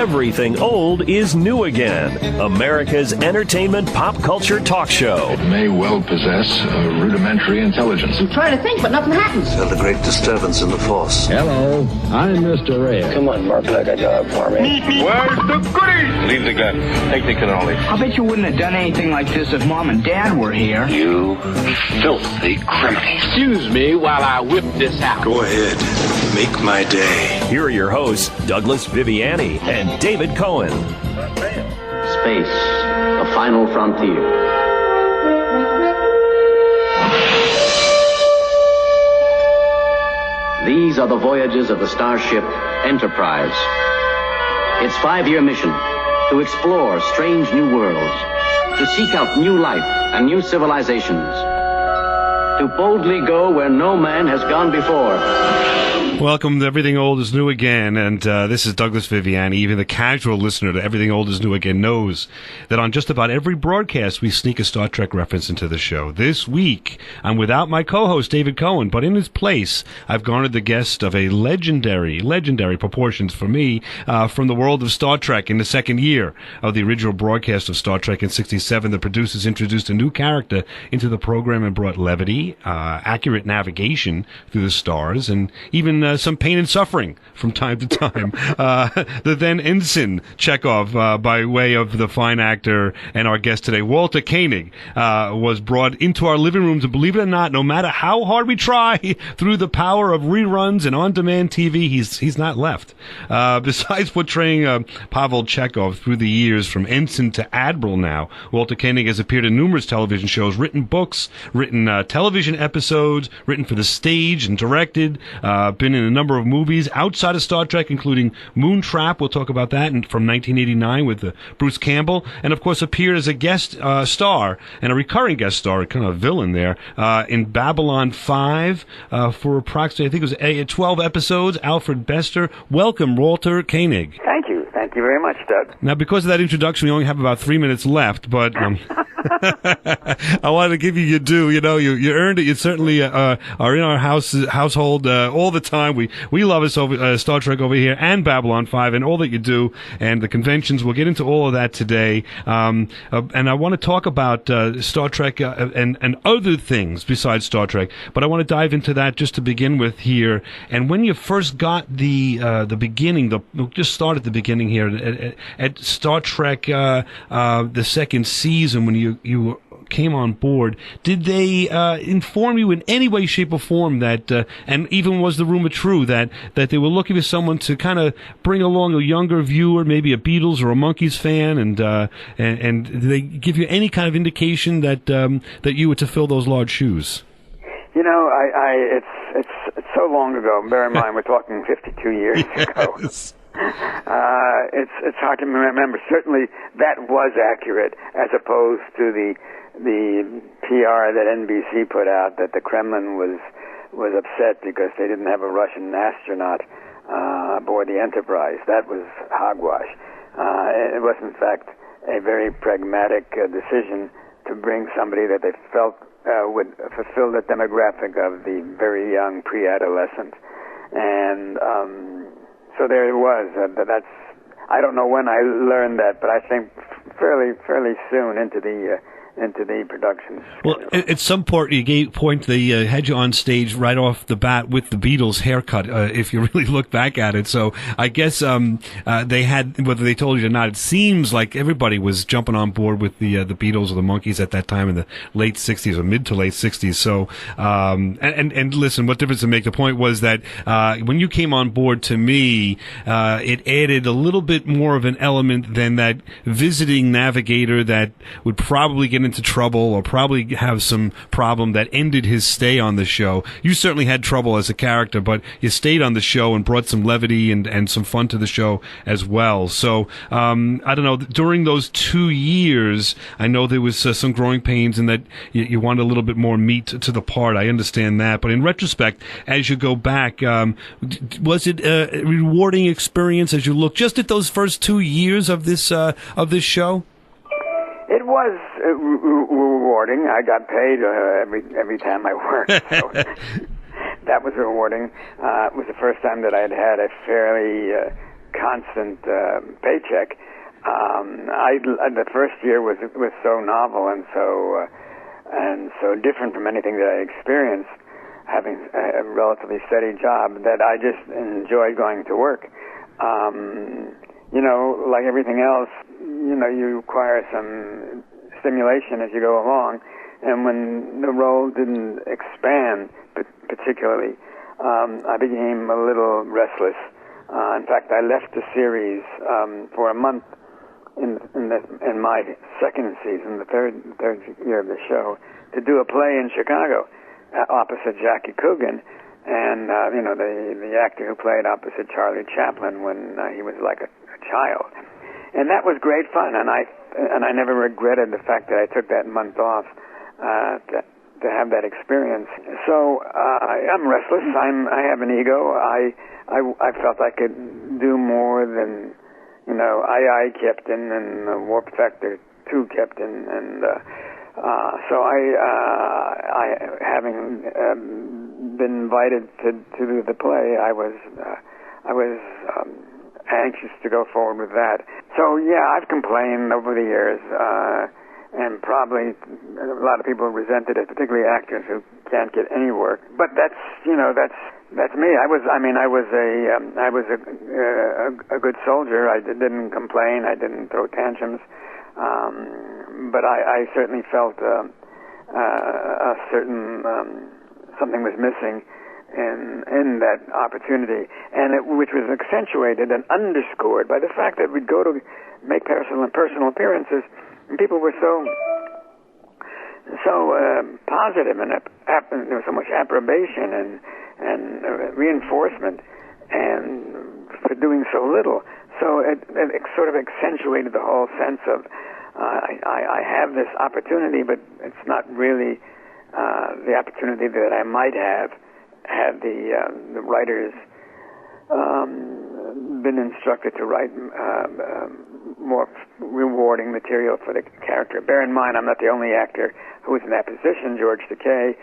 Everything Old is New Again, America's entertainment pop culture talk show. It may well possess a rudimentary intelligence. I'm trying to think, but nothing happens. Felt a great disturbance in the force. Hello, I'm Mr. Red. Come on, Mark, like a job for me. Where's the goodies? Leave the gun. Take the cannoli. I bet you wouldn't have done anything like this if Mom and Dad were here. You filthy criminal. Excuse me while I whip this out. Go ahead. Make my day. Here are your hosts, Douglas Viviani and David Cohen. Space, the final frontier. These are the voyages of the starship Enterprise. Its 5-year mission: to explore strange new worlds, to seek out new life and new civilizations, to boldly go where no man has gone before. Welcome to Everything Old is New Again, and this is Douglas Viviani. Even the casual listener to Everything Old is New Again knows that on just about every broadcast we sneak a Star Trek reference into the show. This week, I'm without my co-host David Cohen, but in his place, I've garnered the guest of a legendary proportions for me, from the world of Star Trek. In the second year of the original broadcast of Star Trek in '67, the producers introduced a new character into the program and brought levity, accurate navigation through the stars, and even some pain and suffering from time to time. The then ensign CHECKOV, by way of the fine actor and our guest today, Walter Koenig, was brought into our living rooms, and believe it or not, no matter how hard we try, through the power of reruns and on-demand TV, he's not left. Besides portraying Pavel Chekhov through the years from ensign to admiral now, Walter Koenig has appeared in numerous television shows, written books, written television episodes, written for the stage and directed, been in a number of movies outside of Star Trek, including Moontrap, we'll talk about that, from 1989 with Bruce Campbell, and of course appeared as a guest star, and a recurring guest star, kind of villain there, in Babylon 5 for approximately, I think it was 12 episodes. Alfred Bester. Welcome, Walter Koenig. Thank you. Thank you very much, Doug. Now, because of that introduction, we only have about 3 minutes left, but I wanted to give you your due. You know, you earned it. You certainly are in our household all the time. We love us over Star Trek over here, and Babylon 5, and all that you do, and the conventions. We'll get into all of that today. And I want to talk about Star Trek and other things besides Star Trek. But I want to dive into that just to begin with here. And when you first got the beginning, we'll just start at the beginning here at Star Trek, the second season, when you came on board, did they inform you in any way, shape, or form that, and even was the rumor true, that they were looking for someone to kind of bring along a younger viewer, maybe a Beatles or a Monkees fan, and did they give you any kind of indication that you were to fill those large shoes? You know, it's so long ago. Bear in mind, we're talking 52 years ago. Yes. It's hard to remember. Certainly, that was accurate, as opposed to the PR that NBC put out, that the Kremlin was upset because they didn't have a Russian astronaut aboard the Enterprise. That was hogwash. It was, in fact, a very pragmatic decision to bring somebody that they felt would fulfill the demographic of the very young pre-adolescent. And so there it was. That's, I don't know when I learned that, but I think fairly soon into the production. Well, at some point they had you on stage right off the bat with the Beatles haircut, if you really look back at it. So I guess they had, whether they told you or not, it seems like everybody was jumping on board with the Beatles or the Monkees at that time in the late 60s or mid to late 60s. So, and listen, what difference to make? The point was that when you came on board, to me, it added a little bit more of an element than that visiting navigator that would probably get into trouble or probably have some problem that ended his stay on the show. You certainly had trouble as a character, but you stayed on the show and brought some levity and some fun to the show as well. So I don't know, during those 2 years, I know there was some growing pains and that you wanted a little bit more meat to the part. I understand that, but in retrospect, as you go back, was it a rewarding experience as you look just at those first 2 years of this show? It was rewarding. I got paid every time I worked, so that was rewarding. It was the first time that I had a fairly constant paycheck. The first year was so novel and so different from anything that I experienced, having a relatively steady job, that I just enjoyed going to work. Like everything else, you acquire some stimulation as you go along, and when the role didn't expand particularly, I became a little restless. In fact, I left the series for a month in my second season, the third year of the show, to do a play in Chicago opposite Jackie Coogan, and the actor who played opposite Charlie Chaplin when he was like a child, and that was great fun. And I never regretted the fact that I took that month off to have that experience. So I'm restless. I have an ego. I felt I could do more than I Captain and Warp Factor 2 Captain, and so I having been invited to do the play, I was anxious to go forward with that. So yeah, I've complained over the years, and probably a lot of people resented it, particularly actors who can't get any work. But that's me. I was a good soldier. I didn't complain. I didn't throw tantrums. But I certainly felt a certain something was missing in that opportunity, and which was accentuated and underscored by the fact that we'd go to make personal appearances, and people were so positive, and there was so much approbation and reinforcement, and for doing so little. So it sort of accentuated the whole sense of I have this opportunity, but it's not really the opportunity that I might have had the writers been instructed to write more rewarding material for the character. Bear in mind, I'm not the only actor who was in that position. George Takei,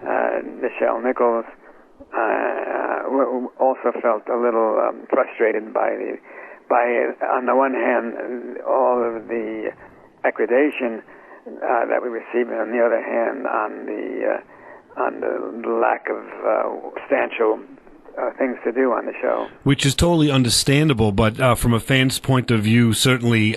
Nichelle Nichols also felt a little frustrated by on the one hand, all of the accreditation that we received, and on the other hand, on the lack of substantial things to do on the show. Which is totally understandable, but from a fan's point of view, certainly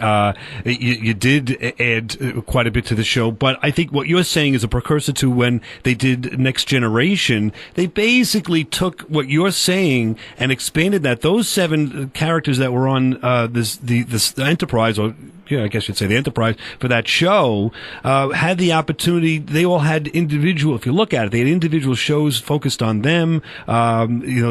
you did add quite a bit to the show. But I think what you're saying is a precursor to when they did Next Generation. They basically took what you're saying and expanded that. Those 7 characters that were on the Enterprise, or I guess you'd say the Enterprise, for that show, had the opportunity. They all had individual, if you look at it, they had individual shows focused on them.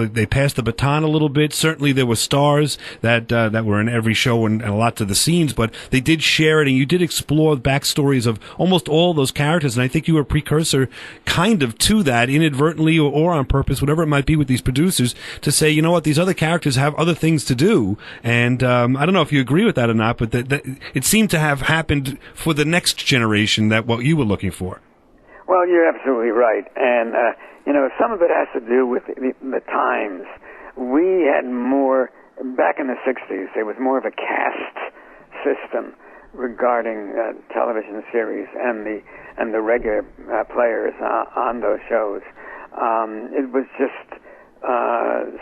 They passed the baton a little bit. Certainly there were stars that were in every show and a lot to the scenes, but they did share it, and you did explore the backstories of almost all those characters, and I think you were a precursor kind of to that, inadvertently or on purpose, whatever it might be, with these producers, to say, you know what, these other characters have other things to do. And I don't know if you agree with that or not, but that it seemed to have happened for the next generation, that what you were looking for. Well, you're absolutely right. And, some of it has to do with the times. We had more, back in the 60s, there was more of a caste system regarding television series and the regular players on those shows. It was just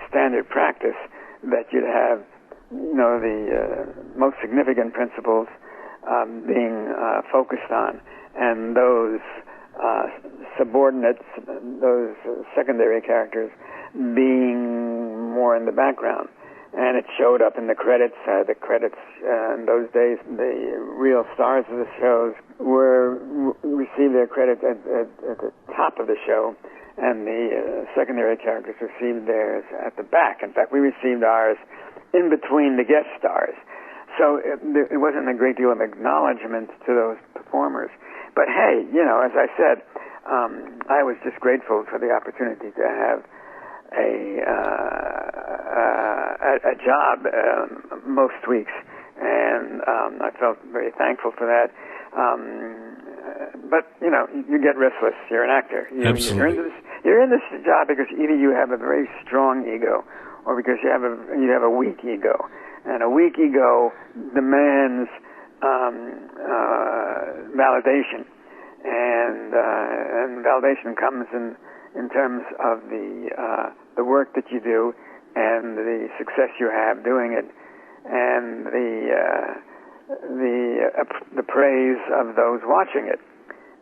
standard practice that you'd have, the most significant principles being focused on, and those subordinates, those secondary characters, being more in the background. And it showed up in the credits. The credits in those days, the real stars of the shows received their credit at the top of the show, and the secondary characters received theirs at the back. In fact, we received ours in between the guest stars. So it wasn't a great deal of acknowledgement to those performers. But hey, as I said, I was just grateful for the opportunity to have a job most weeks, and I felt very thankful for that. But you get restless. You're an actor. Absolutely. You're in this job because either you have a very strong ego, or because you have a weak ego. And a weak ego demands validation, and validation comes in terms of the work that you do and the success you have doing it, and the praise of those watching it.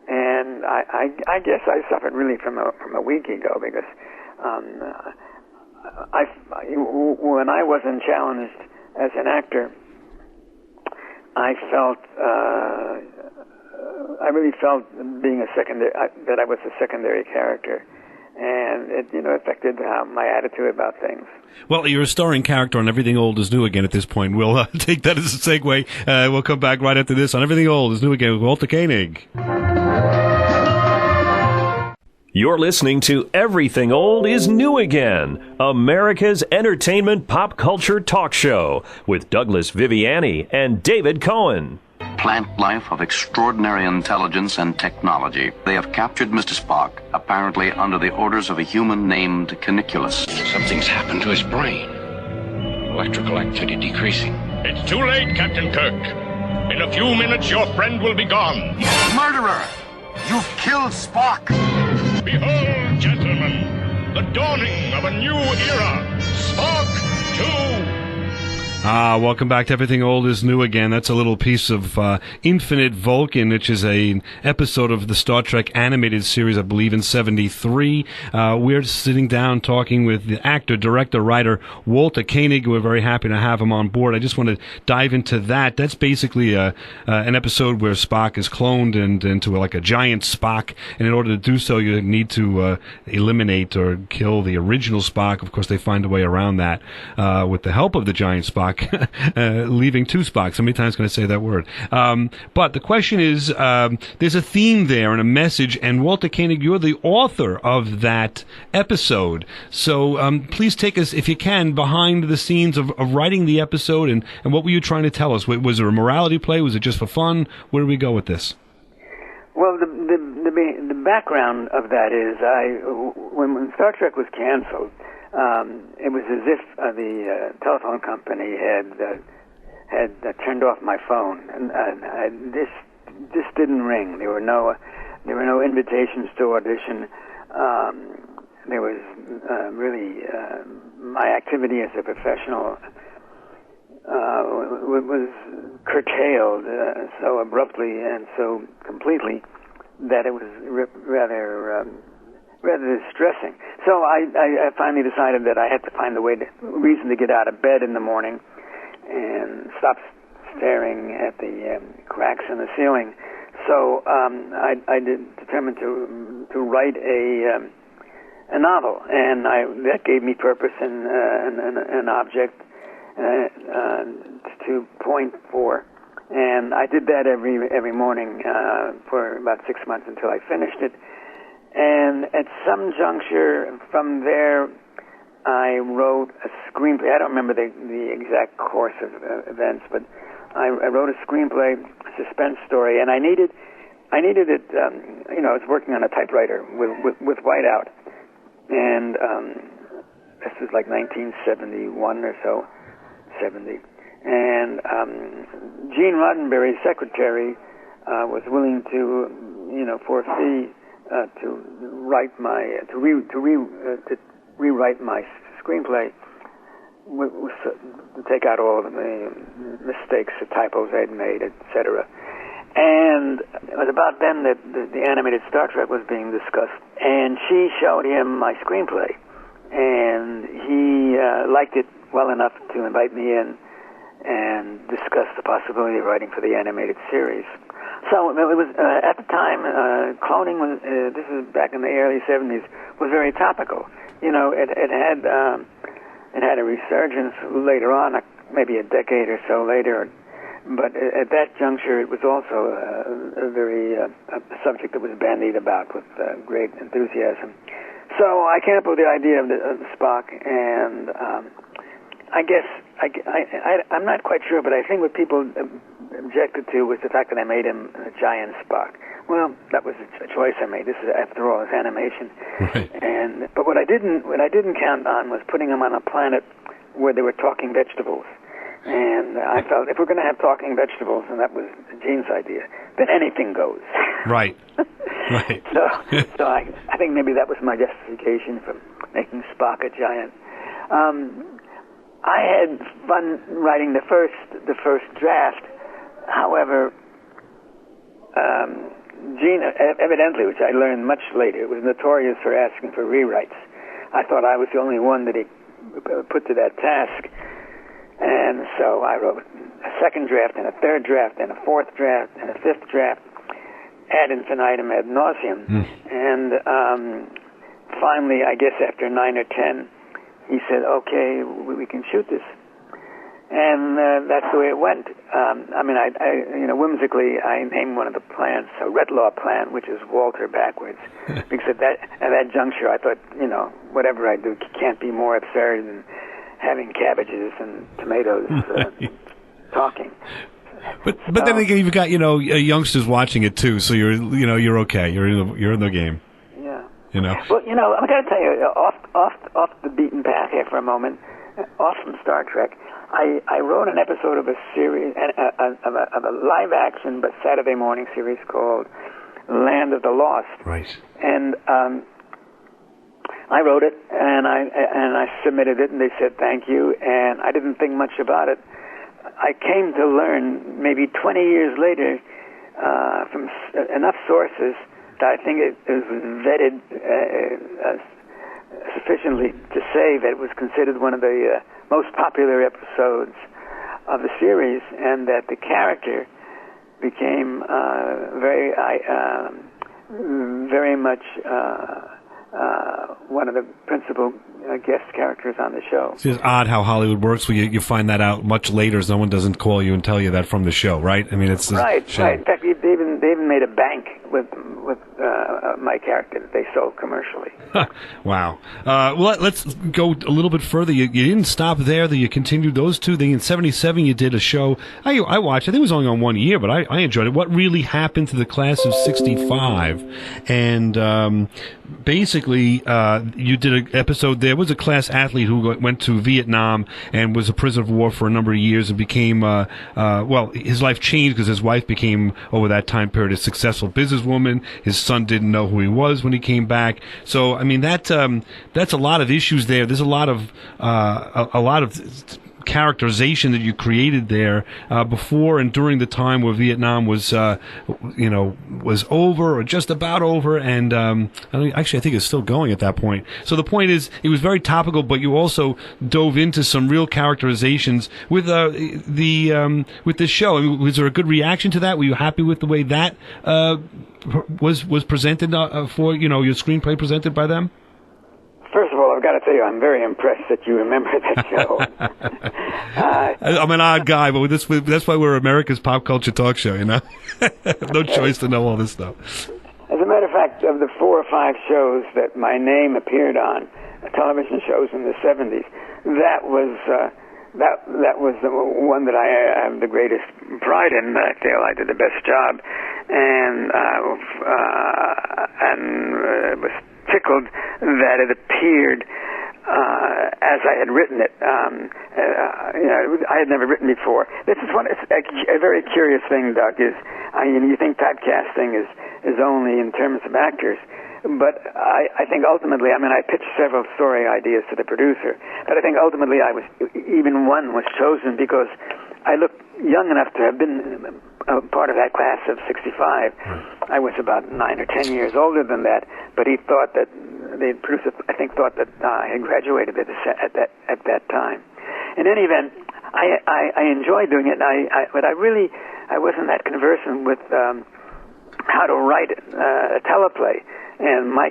And I guess I suffered really from a weak ego, because when I wasn't challenged as an actor, I really felt being that I was a secondary character, and it affected my attitude about things. Well, you're a starring character on Everything Old is New Again at this point. We'll take that as a segue. We'll come back right after this on Everything Old is New Again with Walter Koenig. You're listening to Everything Old is New Again, America's entertainment pop culture talk show with Douglas Viviani and David Cohen. Plant life of extraordinary intelligence and technology. They have captured Mr. Spock, apparently under the orders of a human named Caniculus. Something's happened to his brain. Electrical activity decreasing. It's too late, Captain Kirk. In a few minutes, your friend will be gone. Murderer! You've killed Spock! Behold, gentlemen, the dawning of a new era. Spock 2. Welcome back to Everything Old is New Again. That's a little piece of Infinite Vulcan, which is an episode of the Star Trek animated series, I believe, in 1973. We're sitting down talking with the actor, director, writer, Walter Koenig. We're very happy to have him on board. I just want to dive into that. That's basically an episode where Spock is cloned into like a giant Spock, and in order to do so, you need to eliminate or kill the original Spock. Of course, they find a way around that with the help of the giant Spock. Leaving two Spocks. How many times can I say that word? But the question is, there's a theme there and a message, and Walter Koenig, you're the author of that episode. So please take us, if you can, behind the scenes of writing the episode, and what were you trying to tell us? Was there a morality play? Was it just for fun? Where do we go with this? Well, the background of that is, when Star Trek was canceled, it was as if the telephone company had turned off my phone, and this didn't ring. There were no invitations to audition. There was really my activity as a professional was curtailed so abruptly and so completely that it was rather distressing. So I finally decided that I had to find reason to get out of bed in the morning and stop staring at the cracks in the ceiling. So I determined to write a novel, and that gave me purpose and an object to point for. And I did that every morning for about 6 months until I finished it. And at some juncture from there, I wrote a screenplay. I don't remember the exact course of events, but I wrote a screenplay, a suspense story, and I needed it. I was working on a typewriter with whiteout, and this was like 1971 or so, 70. And Gene Roddenberry's secretary was willing to, for a fee, to rewrite my screenplay, to take out all of the mistakes, the typos I'd made, etc. And it was about then that the animated Star Trek was being discussed, and she showed him my screenplay, and he liked it well enough to invite me in and discuss the possibility of writing for the animated series. So it was at the time, cloning was. This is back in the early '70s. Was very topical. It had a resurgence later on, maybe a decade or so later. But at that juncture, it was also a subject that was bandied about with great enthusiasm. So I came up with the idea of the Spock, and I guess I'm not quite sure, but I think what people objected to was the fact that I made him a giant Spock. Well, that was a choice I made. This is, after all, it's animation. Right. But what I didn't count on was putting him on a planet where they were talking vegetables. And I felt if we're going to have talking vegetables, and that was Gene's idea, then anything goes. Right. Right. So I think maybe that was my justification for making Spock a giant. I had fun writing the first draft. However, Gene, evidently, which I learned much later, was notorious for asking for rewrites. I thought I was the only one that he put to that task. And so I wrote a second draft and a third draft and a fourth draft and a fifth draft ad infinitum, ad nauseum. And finally, I guess after 9 or 10, he said, okay, we can shoot this. And that's the way it went. I mean, whimsically, I named one of the plants a Redlaw plant, which is Walter backwards. Because at that juncture, I thought, whatever I do can't be more absurd than having cabbages and tomatoes talking. But then again, you've got youngsters watching it too, so you're okay. You're in the game. Yeah. Well, I got to tell you, off the beaten path here for a moment, off from Star Trek. I wrote an episode of a series of a live action but Saturday morning series called Land of the Lost. Right. And I wrote it, and I submitted it, and they said thank you, and I didn't think much about it. I came to learn maybe 20 years later from enough sources that I think it was vetted sufficiently to say that it was considered one of the most popular episodes of the series, and that the character became very much one of the principal guest characters on the show. It's just odd how Hollywood works, where you find that out much later. Someone doesn't call you and tell you that from the show, right? I mean, it's right. In fact, they even made a bank with my character that they sold commercially. Wow. Well, let's go a little bit further. You didn't stop there. You continued those two. Then in '77, you did a show. I watched. I think it was only on 1 year, but I enjoyed it. What really happened to the class of '65? And basically, you did an episode. There was a class athlete who went to Vietnam and was a prisoner of war for a number of years and became, his life changed because his wife became, over that time period, a successful businesswoman. His son didn't know who he was when he came back. So, I mean, that's a lot of issues there. There's a lot of characterization that you created there before and during the time where Vietnam was over or just about over, and I think it's still going at that point. So the point is, it was very topical, but you also dove into some real characterizations with this show. I mean, was there a good reaction to that? Were you happy with the way that was presented for your screenplay presented by them? First of all, I've got to tell you, I'm very impressed that you remember that show. I'm an odd guy, but that's why we're America's pop culture talk show, No choice to know all this stuff. As a matter of fact, of the 4 or 5 shows that my name appeared on, television shows in the 70s, that was the one that I have the greatest pride in. I feel I did the best job, and was tickled that it appeared as I had written it. I had never written before. This is a very curious thing, Doug. You think typecasting is only in terms of actors, but I think ultimately, I pitched several story ideas to the producer, but I think ultimately one was chosen because I looked young enough to have been part of that class of '65. I was about 9 or 10 years older than that, but he thought that the producer, I think, thought that I had graduated at that time. In any event, I enjoyed doing it, but I wasn't that conversant with how to write a teleplay, and my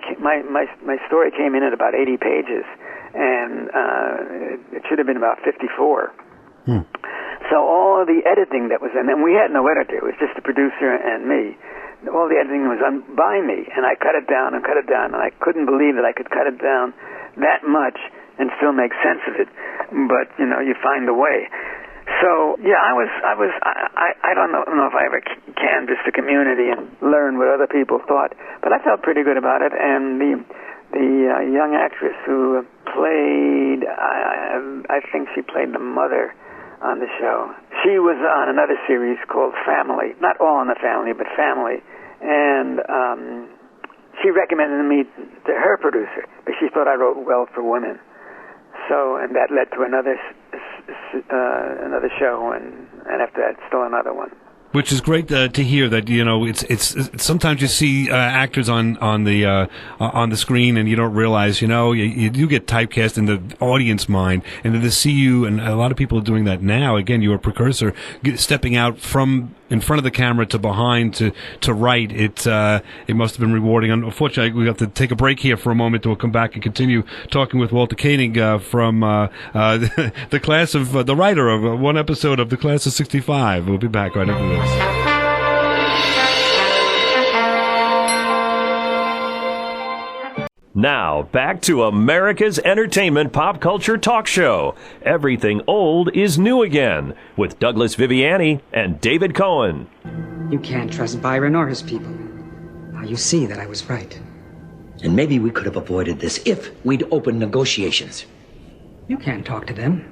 story came in at about 80 pages, and it should have been about 54. So all of the editing that was in, and we had no editor, it was just the producer and me. All the editing was done by me, and I cut it down, and I couldn't believe that I could cut it down that much and still make sense of it. But you find a way. So yeah, I don't know if I ever canvassed the community and learned what other people thought, but I felt pretty good about it. And the young actress who played, I think she played the mother on the show. She was on another series called Family, not All in the Family, but Family, and she recommended me to her producer, but she thought I wrote well for women. So, and that led to another show, and after that, still another one. Which is great to hear that, you know, it's sometimes you see actors on the screen and you don't realize, you know, you do get typecast in the audience mind, and then to see you, and a lot of people are doing that now. Again, you were a precursor, stepping out from in front of the camera to behind to write. It must have been rewarding. Unfortunately, we have to take a break here for a moment. We'll come back and continue talking with Walter Koenig from the class of the writer of one episode of the class of '65. We'll be back right after this. Now, back to America's entertainment pop culture talk show. Everything old is new again, with Douglas Viviani and David Cohen. You can't trust Byron or his people. Now you see that I was right. And maybe we could have avoided this if we'd opened negotiations. You can't talk to them.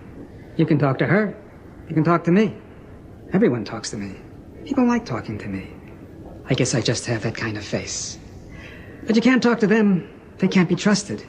You can talk to her. You can talk to me. Everyone talks to me. People like talking to me. I guess I just have that kind of face. But you can't talk to them. They can't be trusted.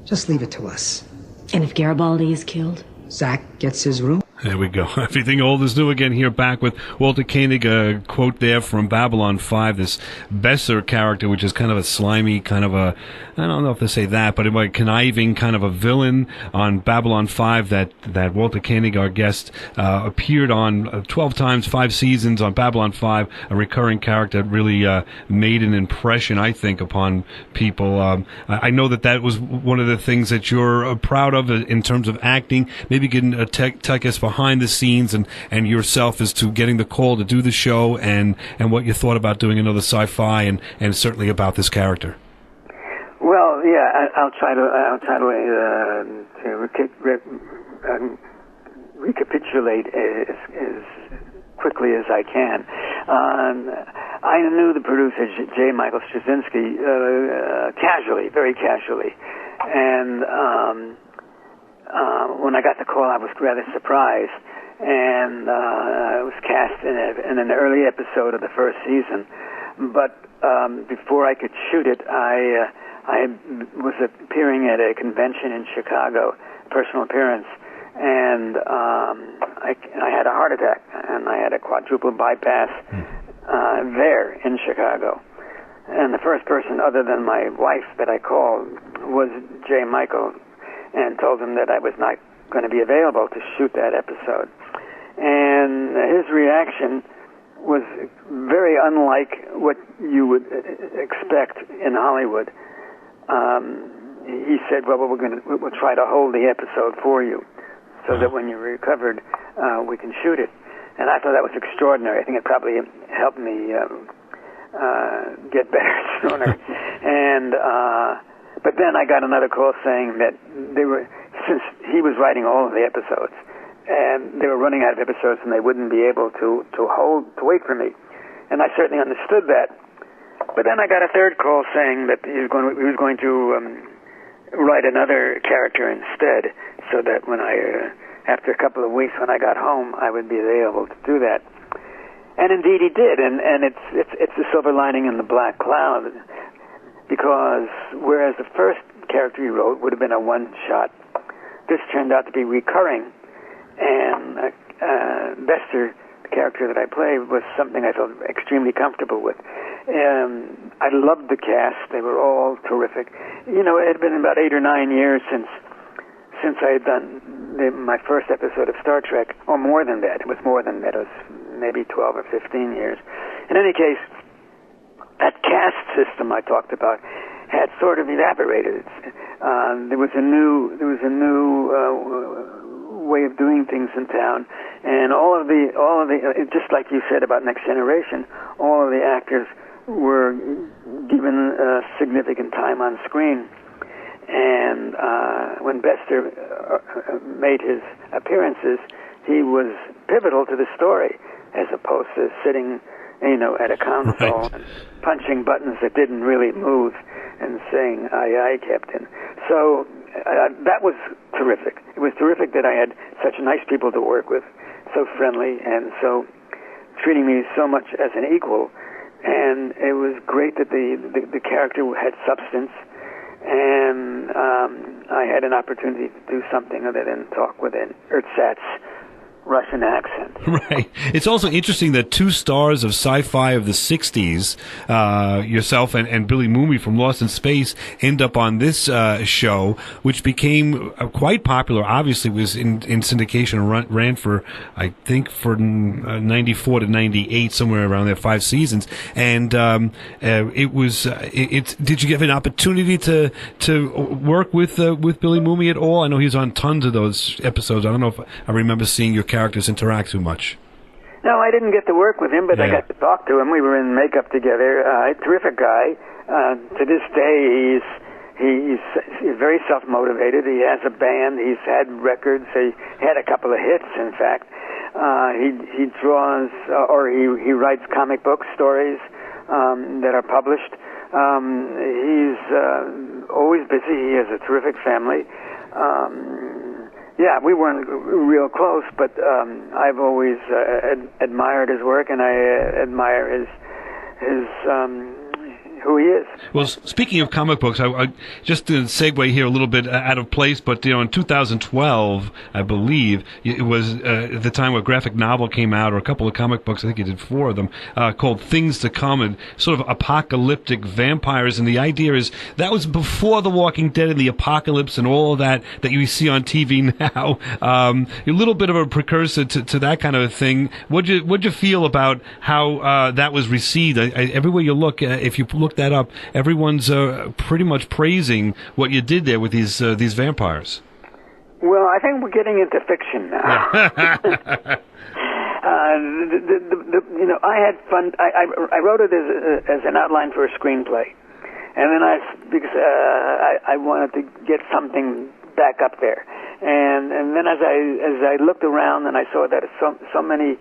Just leave it to us. And if Garibaldi is killed? Zach gets his room. There we go. Everything old is new again here, back with Walter Koenig, a quote there from Babylon 5, this Besser character, which is kind of a slimy, kind of a, I don't know if to say that, but a conniving kind of a villain on Babylon 5 that Walter Koenig, our guest, appeared on 12 times, 5 seasons on Babylon 5, a recurring character that really made an impression, I think, upon people. I know that was one of the things that you're proud of in terms of acting, maybe getting take us behind the scenes and yourself as to getting the call to do the show and what you thought about doing another sci-fi and certainly about this character. Well, yeah, I'll try to recapitulate as quickly as I can. I knew the producer, J. Michael Straczynski, casually, very casually, and when I got the call, I was rather surprised, and I was cast in an early episode of the first season. But before I could shoot it, I was appearing at a convention in Chicago, personal appearance, and I had a heart attack, and I had a quadruple bypass there in Chicago. And the first person other than my wife that I called was J. Michael, and told him that I was not going to be available to shoot that episode. And his reaction was very unlike what you would expect in Hollywood. He said, "Well, we'll try to hold the episode for you, so that when you're recovered, we can shoot it." And I thought that was extraordinary. I think it probably helped me get better sooner. And but then I got another call saying that since he was writing all of the episodes, and they were running out of episodes, and they wouldn't be able to wait for me. And I certainly understood that. But then I got a third call saying that he was going to write another character instead, so that when after a couple of weeks when I got home, I would be available to do that. And indeed he did, and it's the silver lining in the black cloud, because whereas the first character he wrote would have been a one-shot, this turned out to be recurring, and Bester, the character that I played, was something I felt extremely comfortable with. I loved the cast. They were all terrific. You know, it had been about 8 or 9 years since I had done my first episode of Star Trek, or more than that. It was more than that. It was maybe 12 or 15 years. In any case, that cast system I talked about had sort of evaporated. There was a new way of doing things in town, and all of the just like you said about Next Generation, all of the actors were given significant time on screen. And when Bester made his appearances, he was pivotal to the story, as opposed to sitting, at a console and punching buttons that didn't really move and saying "Aye, aye, Captain." So that was terrific. It was terrific that I had such nice people to work with, so friendly and so treating me so much as an equal. And it was great that the character had substance, and I had an opportunity to do something other than talk with an ersatz Russian accent. Right. It's also interesting that two stars of sci-fi of the 60s, yourself and Billy Mooney from Lost in Space, end up on this show, which became quite popular. Obviously, was in syndication and ran for, I think, for 94 to 98, somewhere around there, 5 seasons. And it was. Did you get an opportunity to work with Billy Mooney at all? I know he was on tons of those episodes. I don't know if I remember seeing your characters interact too much. No, I didn't get to work with him, but I got to talk to him. We were in makeup together. Terrific guy. To this day, he's very self-motivated. He has a band. He's had records. He had a couple of hits, in fact. He draws or he writes comic book stories that are published. He's always busy. He has a terrific family. Yeah, we weren't real close, but I've always admired his work, and I admire his who he is. Well, speaking of comic books, I just to segue here a little bit out of place, but in 2012, I believe it was the time where a graphic novel came out, or a couple of comic books. I think you did 4 of them, called Things to Come, and sort of apocalyptic vampires. And the idea is that was before The Walking Dead and the apocalypse and all of that you see on TV now. A little bit of a precursor to that kind of a thing. What'd you feel about how that was received? Everywhere you look, if you look that up, everyone's pretty much praising what you did there with these vampires. Well, I think we're getting into fiction now. I had fun. I wrote it as an outline for a screenplay, and then because I wanted to get something back up there, and then as I looked around and I saw that so many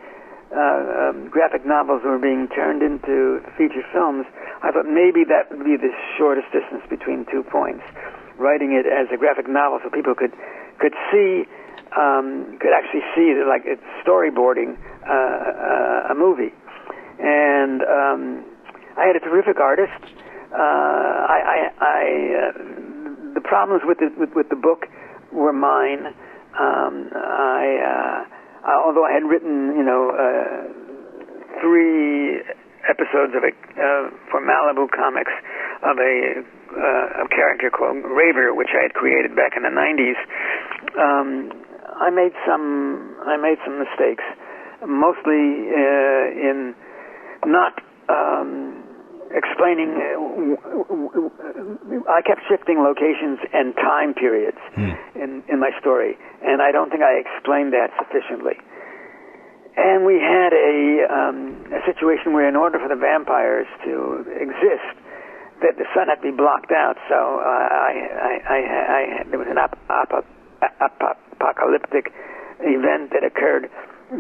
graphic novels were being turned into feature films, I thought maybe that would be the shortest distance between 2 points. Writing it as a graphic novel so people could see, could actually see it like it's storyboarding a movie. And I had a terrific artist. The problems with the book were mine. Although I had written, 3 episodes for Malibu Comics of a character called Raver, which I had created back in the 90s. I made some mistakes, mostly in not explaining. I kept shifting locations and time periods in my story, and I don't think I explained that sufficiently. And we had a situation where, in order for the vampires to exist, that the sun had to be blocked out. So there was an apocalyptic event that occurred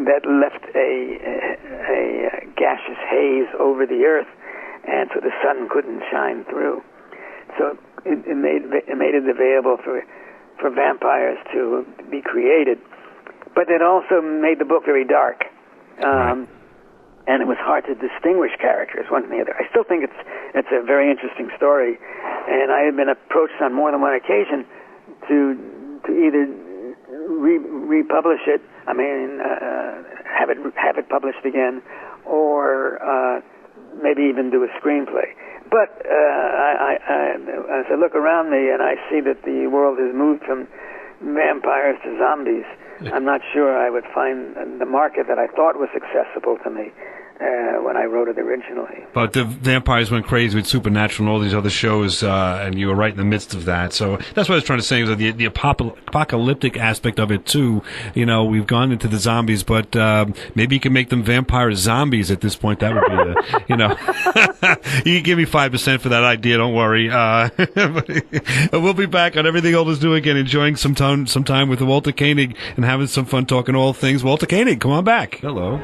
that left a gaseous haze over the earth, and so the sun couldn't shine through. So it made it available for vampires to be created. But it also made the book very dark, and it was hard to distinguish characters one from the other. I still think it's a very interesting story, and I have been approached on more than one occasion to either republish it, have it published again, or maybe even do a screenplay. But as I look around me and I see that the world has moved from vampires to zombies, I'm not sure I would find the market that I thought was accessible to me when I wrote it originally. But the vampires went crazy with Supernatural and all these other shows, and you were right in the midst of that. So that's what I was trying to say, is the apocalyptic aspect of it, too. We've gone into the zombies, but maybe you can make them vampire zombies at this point. That would be you can give me 5% for that idea, don't worry. We'll be back on Everything Old is New again, enjoying some time with Walter Koenig and having some fun talking all things Walter Koenig. Come on back. Hello.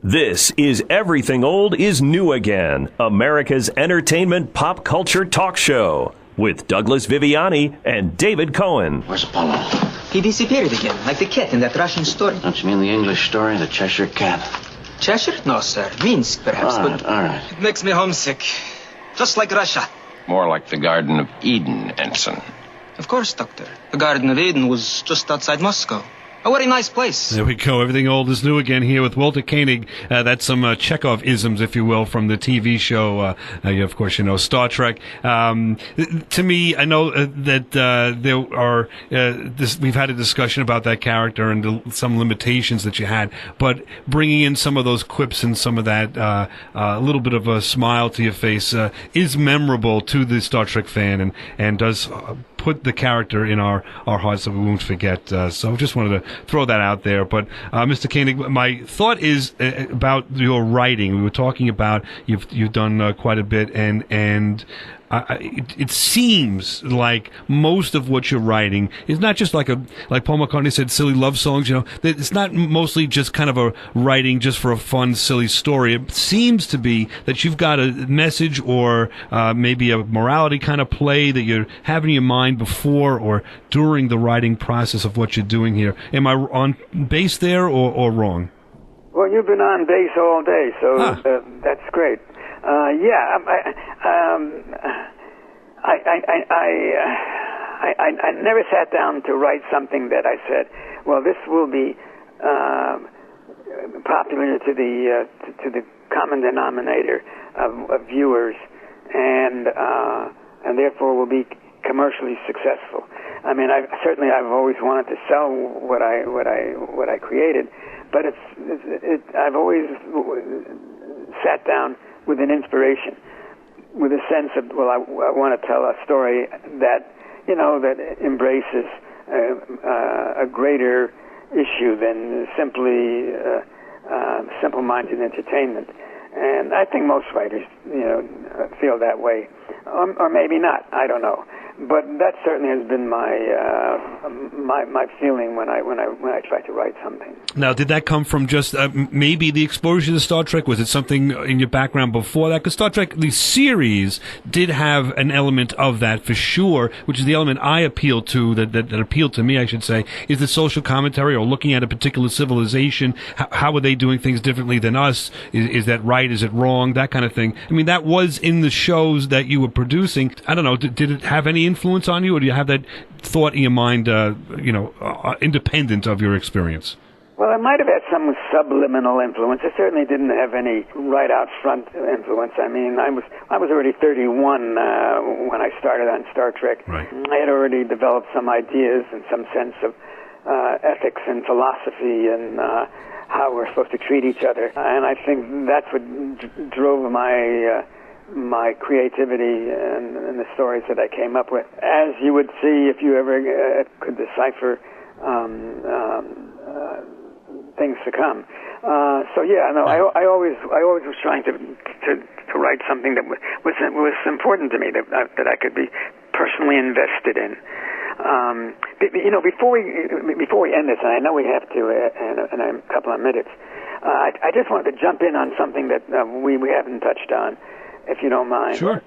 This is Everything Old is New Again, America's entertainment pop culture talk show with Douglas Viviani and David Cohen. Where's Apollo? He disappeared again, like the cat in that Russian story. Don't you mean the English story, the Cheshire Cat? Cheshire? No, sir. Minsk, perhaps. All right, but all right. It makes me homesick. Just like Russia. More like the Garden of Eden, Ensign. Of course, Doctor. The Garden of Eden was just outside Moscow. A very nice place. There we go. Everything Old is New Again here with Walter Koenig. That's some Chekhov-isms, if you will, from the TV show. Of course, you know, Star Trek. To me, I know that there are... we've had a discussion about that character and some limitations that you had, but bringing in some of those quips and some of that, a little bit of a smile to your face, is memorable to the Star Trek fan and does... put the character in our hearts that we won't forget. So just wanted to throw that out there. But Mr. Koenig, my thought is about your writing. We were talking about you've done quite a bit, and it seems like most of what you're writing is not just like Paul McCartney said, silly love songs. You know, that it's not mostly just kind of a writing just for a fun, silly story. It seems to be that you've got a message or maybe a morality kind of play that you have in your mind before or during the writing process of what you're doing here. Am I on base there or wrong? Well, you've been on base all day, so that's great. I never sat down to write something that I said, well, this will be popular to the common denominator of viewers, and therefore will be commercially successful. I mean, I've always wanted to sell what I created, but I've always sat down with an inspiration, with a sense of, well, I want to tell a story that, you know, that embraces a greater issue than simply simple-minded entertainment. And I think most writers, you know, feel that way, or maybe not. I don't know. But that certainly has been my feeling when I try to write something. Now, did that come from just maybe the exposure to Star Trek? Was it something in your background before that? Because Star Trek, the series, did have an element of that for sure, which is the element I appeal to, that appealed to me, I should say, is the social commentary or looking at a particular civilization. How are they doing things differently than us? Is that right? Is it wrong? That kind of thing. I mean, that was in the shows that you were producing. I don't know, did it have any influence on you, or do you have that thought in your mind, independent of your experience? Well, it might have had some subliminal influence. It certainly didn't have any right out front influence. I mean, I was already 31 when I started on Star Trek. Right. I had already developed some ideas and some sense of ethics and philosophy and how we're supposed to treat each other. And I think that's what drove my creativity and the stories that I came up with. As you would see if you ever could decipher things to come. I always was trying to write something that was important to me, that I could be personally invested in. Before we end this, and I know we have to in a couple of minutes, I just wanted to jump in on something that we haven't touched on, if you don't mind. Sure.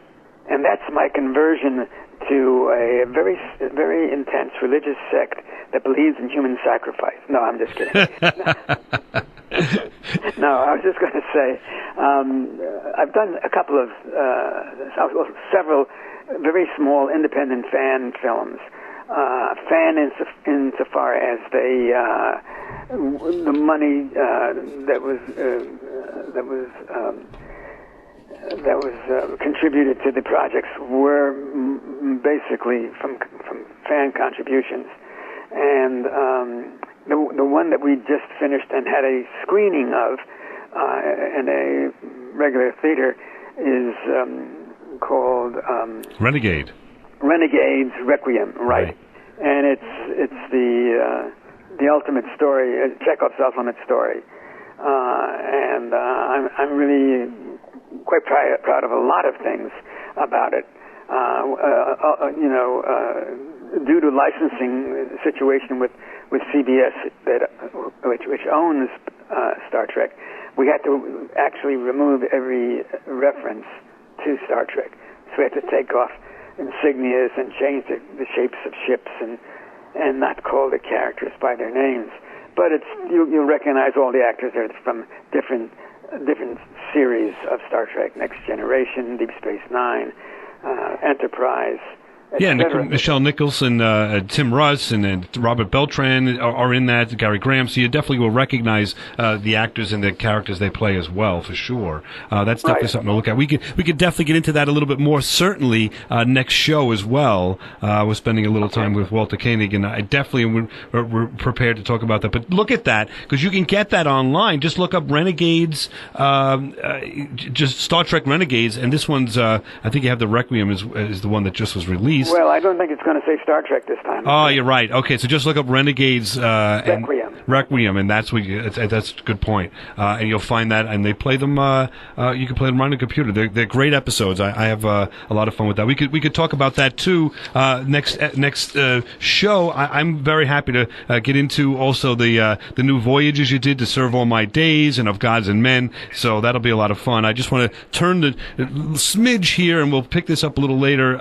And that's my conversion to a very, very intense religious sect that believes in human sacrifice. No, I'm just kidding. No, I was just going to say, I've done a couple of, several very small independent fan films. Fan insofar as the money that was contributed to the projects were basically from fan contributions, and the one that we just finished and had a screening of in a regular theater is called Renegade's Requiem, right? And it's the ultimate story, Chekhov's ultimate story, and I'm really quite proud of a lot of things about it. Due to licensing situation with CBS, which owns Star Trek, we had to actually remove every reference to Star Trek. So we had to take off insignias and change the shapes of ships and not call the characters by their names. But you'll recognize all the actors are from different series of Star Trek: Next Generation, Deep Space Nine, Enterprise. Yeah, Michelle Nicholson, Tim Russ, and Robert Beltran are in that, Gary Graham, so you definitely will recognize the actors and the characters they play as well, for sure. That's definitely something to look at. We could definitely get into that a little bit more, certainly next show as well. We're spending a little time with Walter Koenig, and I definitely we're prepared to talk about that. But look at that, because you can get that online. Just look up Renegades, just Star Trek Renegades, and this one's, I think you have the Requiem is the one that just was released. Well, I don't think it's going to say Star Trek this time. Oh, you're right. Okay, so just look up Renegades Requiem, and that's a good point. And you'll find that, and they play them. You can play them on the computer. They're great episodes. I have a lot of fun with that. We could talk about that too next show. I'm very happy to get into also the new voyages you did, To Serve All My Days and Of Gods and Men. So that'll be a lot of fun. I just want to turn the smidge here, and we'll pick this up a little later.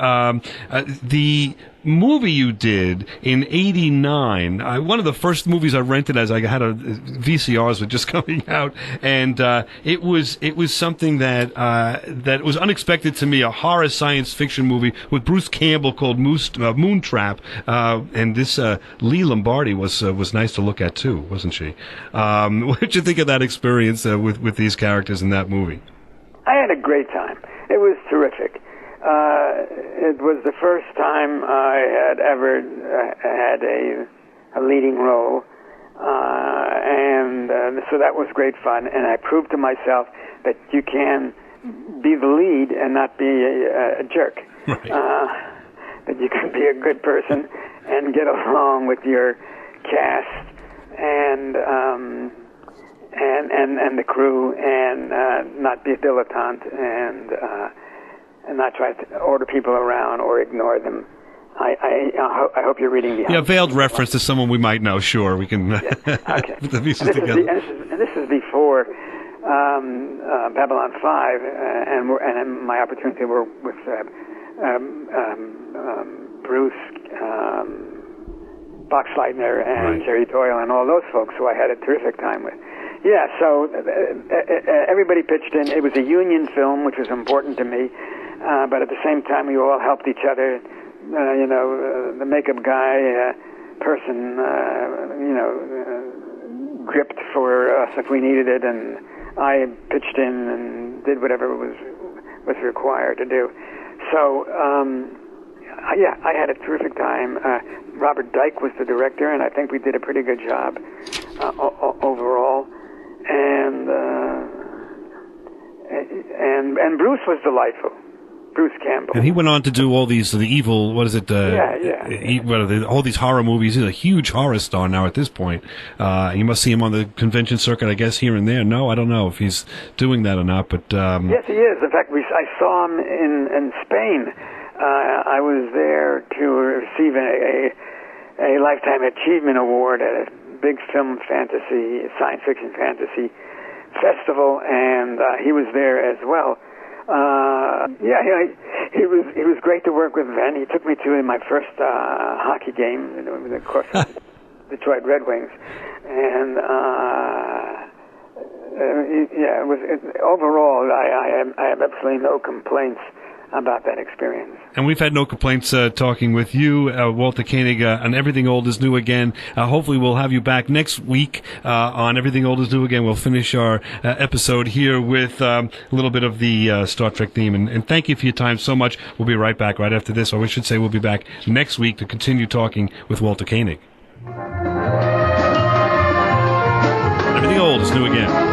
The movie you did in '89, one of the first movies I rented as I had VCRs were just coming out, and it was something that was unexpected to me, a horror science fiction movie with Bruce Campbell called Moontrap, and this Lee Lombardi was nice to look at too, wasn't she? What did you think of that experience with these characters in that movie? I had a great time. It was terrific. It was the first time I had ever had a leading role, and so that was great fun. And I proved to myself that you can be the lead and not be a jerk. Right. That you can be a good person and get along with your cast and the crew, and not be a dilettante and not try to order people around or ignore them. I hope you're reading the... Yeah, veiled reference to someone we might know, sure. We can okay. put the pieces together. This is before Babylon 5, and my opportunity were with Bruce Boxleitner and Jerry Doyle and all those folks who I had a terrific time with. Yeah, so everybody pitched in. It was a union film, which was important to me. But at the same time, we all helped each other. The makeup guy, person, gripped for us if we needed it, and I pitched in and did whatever was required to do. So, I had a terrific time. Robert Dyke was the director, and I think we did a pretty good job overall. And Bruce was delightful. Bruce Campbell. And he went on to do all these, the evil, what is it? All these horror movies. He's a huge horror star now at this point. You must see him on the convention circuit, I guess, here and there. No, I don't know if he's doing that or not, but... Yes, he is. In fact, I saw him in Spain. I was there to receive a Lifetime Achievement Award at a big science fiction fantasy festival, and he was there as well. He was great to work with then. He took me to my first hockey game, of course, Detroit Red Wings, and overall, I have absolutely no complaints about that experience. And we've had no complaints talking with you, Walter Koenig, on Everything Old is New Again. Hopefully we'll have you back next week on Everything Old is New Again. We'll finish our episode here with a little bit of the Star Trek theme. And thank you for your time so much. We'll be right back right after this, or we should say we'll be back next week to continue talking with Walter Koenig. Everything Old is New Again.